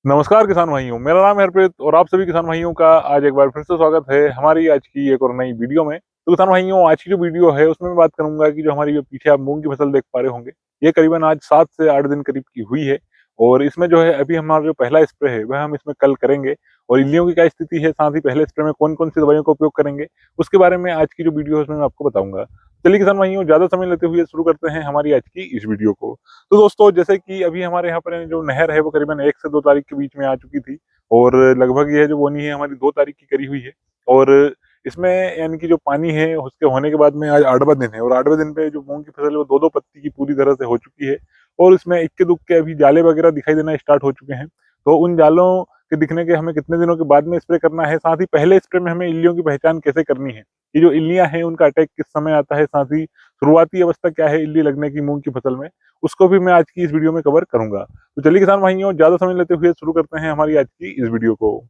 नमस्कार किसान भाइयों, मेरा नाम है हरप्रीत और आप सभी किसान भाइयों का आज एक बार फिर से स्वागत है हमारी आज की एक और नई वीडियो में। तो किसान भाइयों, आज की जो वीडियो है उसमें मैं बात करूंगा कि जो हमारी जो पीछे आप मूंग की फसल देख पा रहे होंगे, ये करीबन आज 7 से 8 दिन करीब की हुई है। और इसमें जो है अभी हमारा जो पहला स्प्रे है वह हम इसमें कल करेंगे। और इल्लियों की क्या स्थिति है, साथ ही पहले स्प्रे में कौन कौन सी दवाइयों का उपयोग करेंगे, उसके बारे में आज की जो वीडियो है उसमें मैं आपको बताऊंगा। चलिए किसान भाइयों, ज्यादा समय लेते हुए शुरू करते हैं हमारी आज की इस वीडियो को। तो दोस्तों, जैसे कि अभी हमारे यहाँ पर जो नहर है वो करीबन 1 से 2 तारीख के बीच में आ चुकी थी। और लगभग ये जो बोनी है हमारी 2 तारीख की करी हुई है। और इसमें यानी कि जो पानी है उसके होने के बाद में आज 8वां दिन है और 8वें दिन पे जो मूंग की फसल है वो 2-2 पत्ती की पूरी तरह से हो चुकी है। और इसमें इक्के दुक्के अभी जाले वगैरह दिखाई देना स्टार्ट हो चुके हैं। तो उन जालों के दिखने के हमें कितने दिनों के बाद में स्प्रे करना है, साथ ही पहले स्प्रे में हमें इल्लियों की पहचान कैसे करनी है, ये जो इल्लियां हैं उनका अटैक किस समय आता है, साथ ही शुरुआती अवस्था क्या है इल्ली लगने की मूंग की फसल में, उसको भी मैं आज की इस वीडियो में कवर करूंगा। तो चलिए किसान भाइयों, ज्यादा समय लेते हुए शुरू करते हैं हमारी आज की इस वीडियो को।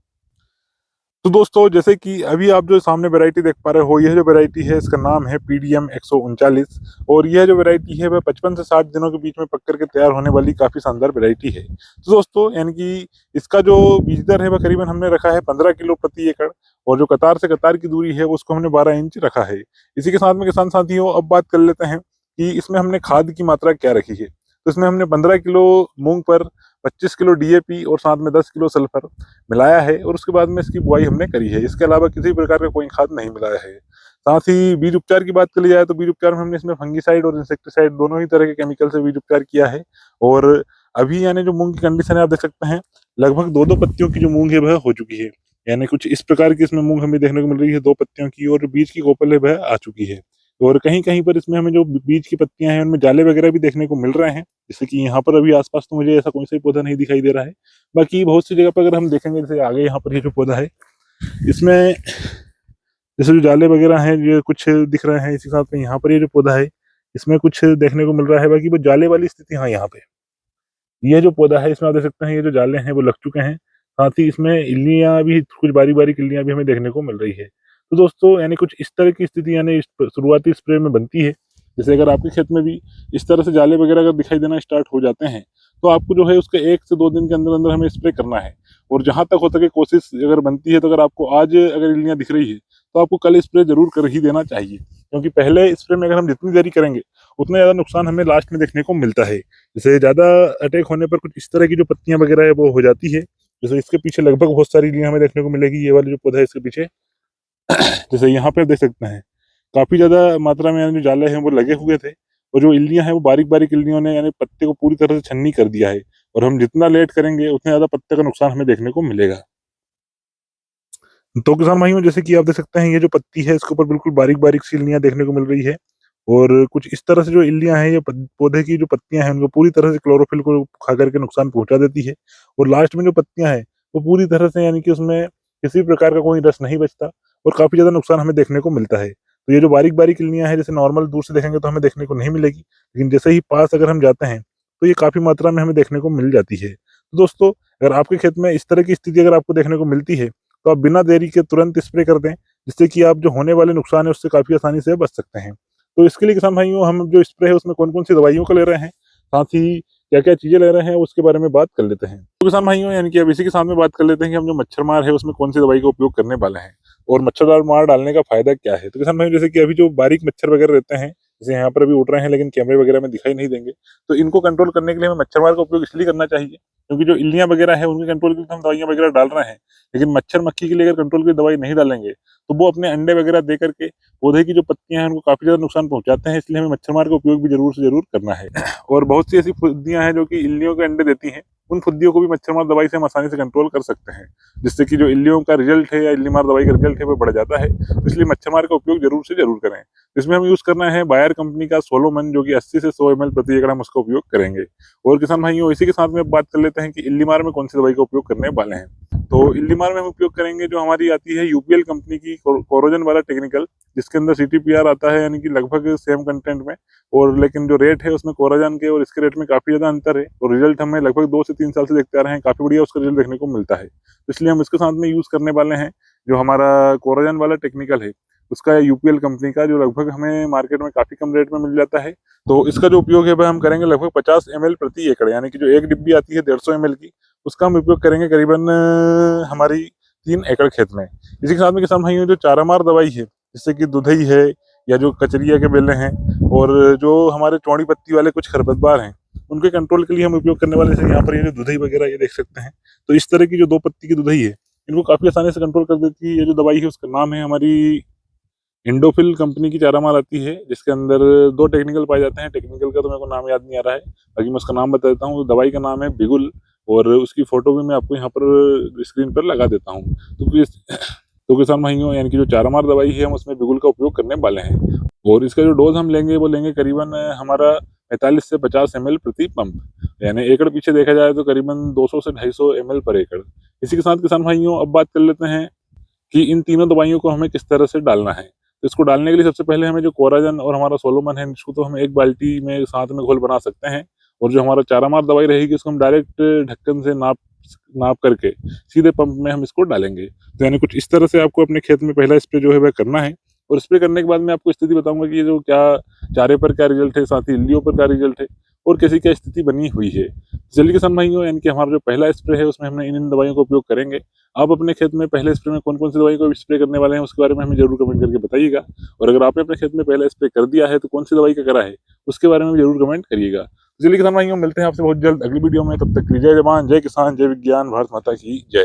तो दोस्तों, जैसे कि अभी आप जो सामने वैरायटी देख पा रहे हो, यह जो वैरायटी है इसका नाम है PDM 139। और यह जो वैरायटी है वह 55 से 60 दिनों के बीच में पक करके तैयार होने वाली काफी शानदार वैरायटी है। तो दोस्तों, यानी कि इसका जो बीज दर है वह करीबन हमने रखा है 15 किलो प्रति एकड़। और जो कतार से कतार की दूरी है उसको हमने 12 इंच रखा है। इसी के साथ में किसान साथियों, अब बात कर लेते हैं कि इसमें हमने खाद की मात्रा क्या रखी है। तो इसमें हमने 15 किलो मूंग पर 25 किलो DAP और साथ में 10 किलो सल्फर मिलाया है और उसके बाद में इसकी बुआई हमने करी है। इसके अलावा किसी प्रकार का कोई खाद नहीं मिलाया है। साथ ही बीज उपचार की बात करी जाए तो बीज उपचार में हमने इसमें फंगीसाइड और इंसेक्टिसाइड दोनों ही तरह के केमिकल से बीज उपचार किया है। और अभी यानी जो मूंग की कंडीशन है आप देख सकते हैं, लगभग 2-2 पत्तियों की जो मूंग है वह हो चुकी है। यानी कुछ इस प्रकार की इसमें मूंग हमें देखने को मिल रही है, 2 पत्तियों की, और बीज की कोपल है वह आ चुकी है। और कहीं कहीं पर इसमें हमें जो बीज की पत्तियां हैं उनमें जाले वगैरह भी देखने को मिल रहे हैं। जैसे कि यहाँ पर अभी आसपास तो मुझे ऐसा कोई सा पौधा नहीं दिखाई दे रहा है। बाकी बहुत सी जगह पर अगर हम देखेंगे, जैसे आगे यहाँ पर ये जो पौधा है इसमें जैसे जो जाले वगैरह हैं ये कुछ दिख रहे हैं। इसी साथ में यहाँ पर ये जो पौधा है इसमें कुछ देखने को मिल रहा है। बाकी वो जाले वाली स्थिति, हाँ यहाँ पे ये जो पौधा है इसमें आप देख सकते हैं ये जो जाले हैं वो लग चुके हैं। साथ ही इसमें इल्लियां भी, कुछ बारीक बारीक इल्लियां भी हमें देखने को मिल रही है। तो दोस्तों, यानी कुछ इस तरह की स्थिति यानी इस शुरुआती स्प्रे में बनती है। जैसे अगर आपके खेत में भी इस तरह से जाले वगैरह अगर दिखाई देना स्टार्ट हो जाते हैं तो आपको जो है उसके 1 से 2 दिन के अंदर अंदर हमें स्प्रे करना है। और जहां तक हो सके कोशिश अगर बनती है तो अगर आपको आज अगर इल्लियां दिख रही है तो आपको कल स्प्रे जरूर कर ही देना चाहिए, क्योंकि पहले स्प्रे में अगर हम जितनी देरी करेंगे उतना ज्यादा नुकसान हमें लास्ट में देखने को मिलता है। जैसे ज्यादा अटैक होने पर कुछ इस तरह की जो पत्तियां वगैरह है वो हो जाती है। जैसे इसके पीछे लगभग बहुत सारी इल्लियां हमें देखने को मिलेगी, ये वाली जो पौधा है इसके पीछे। जैसे यहाँ पे आप देख सकते हैं काफी ज्यादा मात्रा में यानी जो जाले हैं वो लगे हुए थे। और जो इल्लियां हैं वो बारीक बारीक इल्लियों ने यानी पत्ते को पूरी तरह से छन्नी कर दिया है। और हम जितना लेट करेंगे उतना ज्यादा पत्ते का नुकसान हमें देखने को मिलेगा। तो किसान भाइयों, जैसे कि आप देख सकते हैं ये जो पत्ती है इसके ऊपर बिल्कुल बारीक बारीक सी इल्लियां देखने को मिल रही है। और कुछ इस तरह से जो इल्लियां हैं ये पौधे की जो पत्तियां हैं उनको पूरी तरह से क्लोरोफिल को खा करके नुकसान पहुंचा देती है। और लास्ट में जो पत्तियां हैं वो पूरी तरह से यानी कि उसमें किसी प्रकार का कोई रस नहीं बचता और काफी ज्यादा नुकसान हमें देखने को मिलता है। तो ये जो बारीक बारीक इल्लियां हैं, जैसे नॉर्मल दूर से देखेंगे तो हमें देखने को नहीं मिलेगी, लेकिन जैसे ही पास अगर हम जाते हैं तो ये काफी मात्रा में हमें देखने को मिल जाती है। तो दोस्तों, अगर आपके खेत में इस तरह की स्थिति अगर आपको देखने को मिलती है तो आप बिना देरी के तुरंत स्प्रे कर दें, जिससे कि आप जो होने वाले नुकसान है उससे काफी आसानी से बच सकते हैं। तो इसके लिए किसान भाइयों, हम जो स्प्रे है उसमें कौन कौन सी दवाइयों का ले रहे हैं, साथ ही क्या क्या चीजें ले रहे हैं, उसके बारे में बात कर लेते हैं। तो किसान भाइयों, यानी कि अब इसी के सामने बात कर लेते हैं कि हम जो मच्छर मार है उसमें कौन सी दवाई का उपयोग करने वाले हैं और मच्छर मार डालने का फायदा क्या है। तो किसान भाइयों, जैसे कि अभी जो बारीक मच्छर वगैरह रहते हैं, जैसे यहाँ पर अभी उड़ रहे हैं लेकिन कैमरे वगैरह में दिखाई नहीं देंगे, तो इनको कंट्रोल करने के लिए हमें मच्छर मार का उपयोग इसलिए करना चाहिए क्योंकि जो इल्लियां वगैरह है उनके कंट्रोल के लिए हम दवाइयां वगैरह डाल रहे हैं। लेकिन मच्छर मक्खी के लिए अगर कंट्रोल की दवाई नहीं डालेंगे तो वो अपने अंडे वगैरह दे करके पौधे की जो पत्तियां हैं उनको काफी ज्यादा नुकसान पहुंचाते हैं। इसलिए हमें मच्छर मार का उपयोग भी जरूर से जरूर करना है। और बहुत सी ऐसी फुद्दियां हैं जो कि इल्लियों के अंडे देती हैं, उन फुद्दियों को भी मच्छर मार दवाई से हम आसानी से कंट्रोल कर सकते हैं, जिससे कि जो इल्लियों का रिजल्ट है या इल्ली मार दवाई का रिजल्ट है वो बढ़ जाता है। तो इसलिए मच्छर मार का उपयोग जरूर से जरूर करें। इसमें हम यूज करना है बायर कंपनी का सोलोमन, जो कि 80 से 100 ml प्रति एकड़ हम उसका उपयोग करेंगे। और किसान भाइयों, इसी के साथ में बात कर लेते हैं कि इल्ली मार में कौन सी दवाई का उपयोग करने वाले हैं। तो इल्ली मार में हम उपयोग करेंगे जो हमारी आती है UPL कंपनी की कोरोजन वाला टेक्निकल, जिसके अंदर CTPR आता है, यानी कि लगभग सेम कंटेंट में। और लेकिन जो रेट है उसमें कोराजन के और इसके रेट में काफी ज्यादा अंतर है। और रिजल्ट हमें लगभग 2 से 3 साल से देखते आ रहे हैं, काफी बढ़िया उसका रिजल्ट देखने को मिलता है। तो इसलिए हम इसके साथ में यूज करने वाले हैं जो हमारा कोराजन वाला टेक्निकल है उसका, UPL कंपनी का, जो लगभग हमें मार्केट में काफी कम रेट में मिल जाता है। तो इसका जो उपयोग है वह हम करेंगे लगभग 50 ml प्रति एकड़, यानी कि जो एक डिब्बी आती है 150 ml की, उसका हम उपयोग करेंगे करीबन हमारी 3 एकड़ खेत में। इसी के साथ में किसान भाइयों जो चारामार दवाई है, जैसे कि दुधई है या जो कचरिया के बेले हैं और जो हमारे चौड़ी पत्ती वाले कुछ खरपतवार हैं, उनके कंट्रोल के लिए हम उपयोग करने वाले, जैसे यहाँ पर ये जो दुधई वगैरह ये देख सकते हैं, तो इस तरह की जो 2 पत्ती की दुधई है, इनको काफी आसानी से कंट्रोल कर देती है। ये जो दवाई है उसका नाम है हमारी इंडोफिल कंपनी की चारामार आती है, जिसके अंदर 2 टेक्निकल पाए जाते हैं। टेक्निकल का तो मेरे को नाम याद नहीं आ रहा है, बाकी मैं उसका नाम बता देता हूँ। दवाई का नाम है बिगुल और उसकी फोटो भी मैं आपको यहाँ पर स्क्रीन पर लगा देता हूँ। तो किसान भाइयों, यानी कि जो चारामार दवाई है हम उसमें बिगुल का उपयोग करने वाले हैं और इसका जो डोज हम लेंगे वो लेंगे करीबन हमारा 45 से 50 ml प्रति पंप, यानी एकड़ पीछे देखा जाए तो करीबन 200 से 250 ml पर एकड़। इसी के साथ किसान भाइयों अब बात कर लेते हैं कि इन तीनों दवाइयों को हमें किस तरह से डालना है। तो इसको डालने के लिए सबसे पहले हमें जो कोराजन और हमारा सोलोमन है, इसको तो हम एक बाल्टी में साथ में घोल बना सकते हैं और जो हमारा चारामार दवाई रहेगी उसको हम डायरेक्ट ढक्कन से नाप करके सीधे पंप में हम इसको डालेंगे। तो यानी कुछ इस तरह से आपको अपने खेत में पहला स्प्रे जो है वह करना है और स्प्रे करने के बाद मैं आपको स्थिति बताऊंगा कि ये जो क्या चारे पर क्या रिजल्ट है, साथ ही इल्लियों पर क्या रिजल्ट है और कैसी क्या स्थिति बनी हुई है। चलिए किसान भाइयों, यानी कि हमारा जो पहला स्प्रे है उसमें हमने इन दवाइयों का उपयोग करेंगे। आप अपने खेत में पहले स्प्रे में कौन कौन सी दवाई को स्प्रे करने वाले हैं उसके बारे में हमें जरूर कमेंट करके बताइएगा और अगर आपने अपने खेत में पहला स्प्रे कर दिया है तो कौन सी दवाई का करा है उसके बारे में भी जरूर कमेंट करिएगा। चलिए किसान भाइयों, मिलते हैं आपसे बहुत जल्द अगली वीडियो में। तब तक जय जवान, जय किसान, जय विज्ञान, भारत माता की जय।